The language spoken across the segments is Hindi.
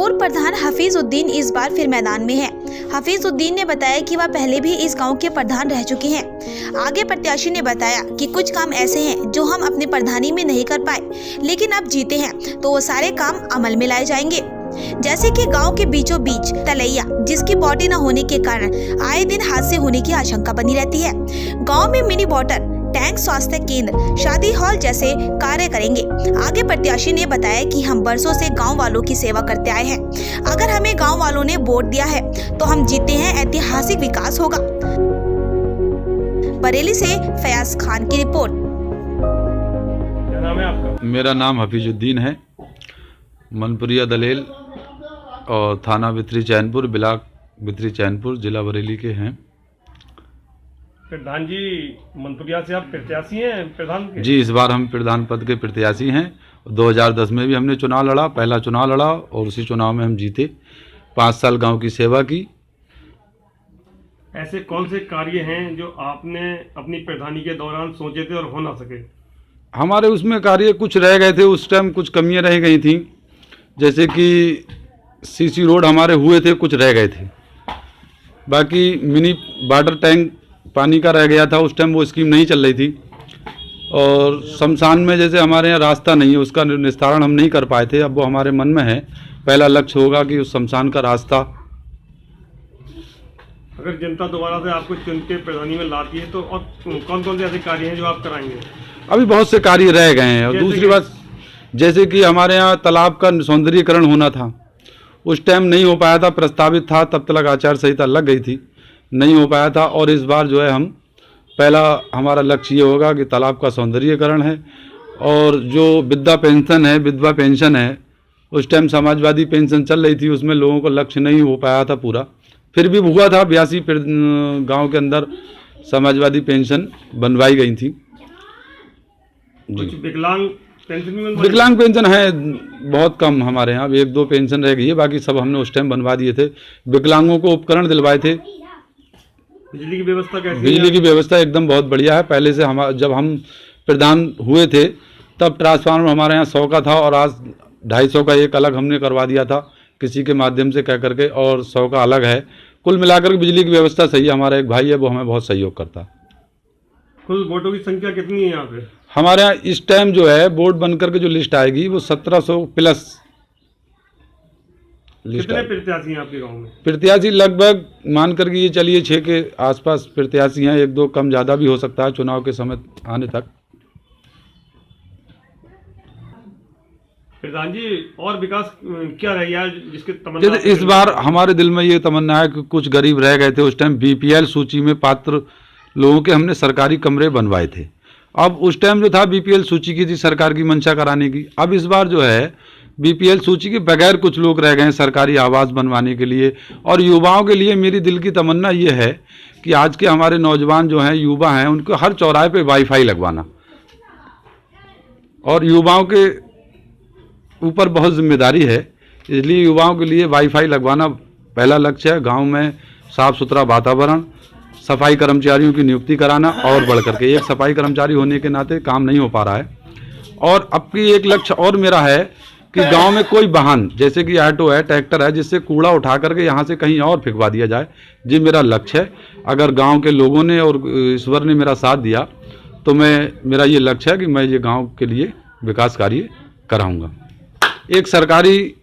पूर्व प्रधान हफीजुद्दीन इस बार फिर मैदान में है। हफीजुद्दीन ने बताया कि वह पहले भी इस गांव के प्रधान रह चुके हैं। आगे प्रत्याशी ने बताया कि कुछ काम ऐसे हैं जो हम अपनी प्रधानी में नहीं कर पाए, लेकिन अब जीते हैं तो वो सारे काम अमल में लाए जाएंगे। जैसे कि गांव के बीचों बीच तलैया, जिसकी बॉडी न होने के कारण आए दिन हादसे होने की आशंका बनी रहती है। गांव में मिनी वाटर टैंक, स्वास्थ्य केंद्र, शादी हॉल जैसे कार्य करेंगे। आगे प्रत्याशी ने बताया कि हम बरसों से गांव वालों की सेवा करते आए हैं। अगर हमें गांव वालों ने वोट दिया है तो हम जीते हैं, ऐतिहासिक विकास होगा। बरेली से फयाज खान की रिपोर्ट। क्या नाम है आपका? मेरा नाम हफीजुद्दीन है। मनपुरिया दलेल और थाना बिथरी चैनपुर, ब्लॉक बिथरी चैनपुर, जिला बरेली के हैं। प्रधान जी, मनपुरिया से आप प्रत्याशी हैं प्रधान के? जी, इस बार हम प्रधान पद के प्रत्याशी हैं। 2010 में भी हमने चुनाव लड़ा, पहला चुनाव लड़ा और उसी चुनाव में हम जीते। 5 साल गांव की सेवा की। ऐसे कौन से कार्य हैं जो आपने अपनी प्रधानी के दौरान सोचे थे और हो ना सके? हमारे उसमें कार्य कुछ रह गए थे, उस टाइम कुछ कमियां रह गई थी। जैसे कि सीसी रोड हमारे हुए थे, कुछ रह गए थे। बाकी मिनी वाटर टैंक पानी का रह गया था, उस टाइम वो स्कीम नहीं चल रही थी। और शमशान में जैसे हमारे यहाँ रास्ता नहीं है, उसका निस्तारण हम नहीं कर पाए थे। अब वो हमारे मन में है। पहला लक्ष्य होगा कि उस शमशान का रास्ता। अगर जनता दोबारा से आपको चुन के प्रधानी में लाती है तो और कौन कौन से ऐसे कार्य हैं जो आप कराएंगे? अभी बहुत से कार्य रह गए हैं। और दूसरी बात, जैसे कि हमारे यहाँ तालाब का सौंदर्यीकरण होना था, उस टाइम नहीं हो पाया था। प्रस्तावित था, तब तक आचार संहिता लग गई थी, नहीं हो पाया था। और इस बार जो है हम पहला हमारा लक्ष्य ये होगा कि तालाब का सौंदर्यीकरण है। और जो विधवा पेंशन है, उस टाइम समाजवादी पेंशन चल रही थी, उसमें लोगों को लक्ष्य नहीं हो पाया था पूरा। फिर भी हुआ था, 82 गाँव के अंदर समाजवादी पेंशन बनवाई गई थी। कुछ विकलांग पेंशन है बहुत कम हमारे यहाँ, 1-2 पेंशन रह गई है, बाकी सब हमने उस टाइम बनवा दिए थे। विकलांगों को उपकरण दिलवाए थे। बिजली की व्यवस्था कैसी है? बिजली की व्यवस्था एकदम बहुत बढ़िया है। पहले से जब हम प्रधान हुए थे तब ट्रांसफार्मर हमारे यहाँ 100 का था और आज 250 का एक अलग हमने करवा दिया था किसी के माध्यम से कह करके, और 100 का अलग है। कुल मिलाकर के बिजली की व्यवस्था सही है। हमारा एक भाई है, वो हमें बहुत सहयोग करता है। कुल वोटों की संख्या कितनी है यहाँ पे? हमारे यहाँ इस टाइम जो है बोर्ड बनकर के जो लिस्ट आएगी वो 1700 प्लस लिस्ट। कितने प्रत्याशी हैं आपके गांव में? प्रत्याशी लगभग मान करके ये चलिए 6 के आसपास प्रत्याशी हैं। 1-2 कम ज़्यादा भी हो सकता है चुनाव के समय आने तक। प्रधान जी, और विकास क्या रह गया जिसके तमन्ना? जैसे इस बार हमारे दिल में ये तमन्ना है कि कुछ गरीब रह गए थे, उस टाइम BPL सूची में पात्र लोगों के हमने सरकारी कमरे बनवाए थे। अब उस टाइम जो था BPL सूची की थी सरकार की मंशा कराने की। अब इस बार जो है BPL सूची के बगैर कुछ लोग रह गए हैं सरकारी आवास बनवाने के लिए। और युवाओं के लिए मेरी दिल की तमन्ना ये है कि आज के हमारे नौजवान जो हैं, युवा हैं, उनको हर चौराहे पे वाईफाई लगवाना। और युवाओं के ऊपर बहुत जिम्मेदारी है, इसलिए युवाओं के लिए वाईफाई लगवाना पहला लक्ष्य है। गाँव में साफ सुथरा वातावरण, सफाई कर्मचारियों की नियुक्ति कराना और बढ़ करके। एक सफाई कर्मचारी होने के नाते काम नहीं हो पा रहा है। और अब की एक लक्ष्य और मेरा है कि गांव में कोई वाहन जैसे कि ऑटो है, ट्रैक्टर है, जिससे कूड़ा उठा करके यहाँ से कहीं और फेंकवा दिया जाए। जी मेरा लक्ष्य है। अगर गांव के लोगों ने और ईश्वर ने मेरा साथ दिया तो मेरा ये लक्ष्य है कि मैं ये गाँव के लिए विकास कार्य कराऊँगा। एक सरकारी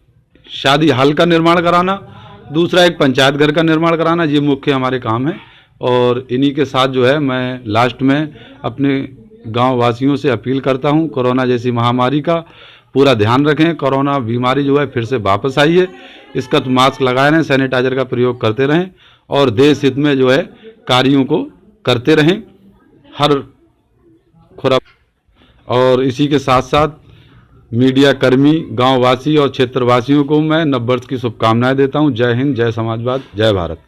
शादी हॉल का निर्माण कराना, दूसरा एक पंचायत घर का निर्माण कराना, ये मुख्य हमारे काम है। और इन्हीं के साथ जो है मैं लास्ट में अपने गांव वासियों से अपील करता हूं, कोरोना जैसी महामारी का पूरा ध्यान रखें। कोरोना बीमारी जो है फिर से वापस आई है, इसका तो मास्क लगाए रहें, सैनिटाइजर का प्रयोग करते रहें और देश हित में जो है कार्यों को करते रहें हर खुरा। और इसी के साथ साथ मीडिया कर्मी, गाँववासी और क्षेत्रवासियों को मैं नववर्ष की शुभकामनाएं देता हूँ। जय हिंद, जय समाजवाद, जय भारत।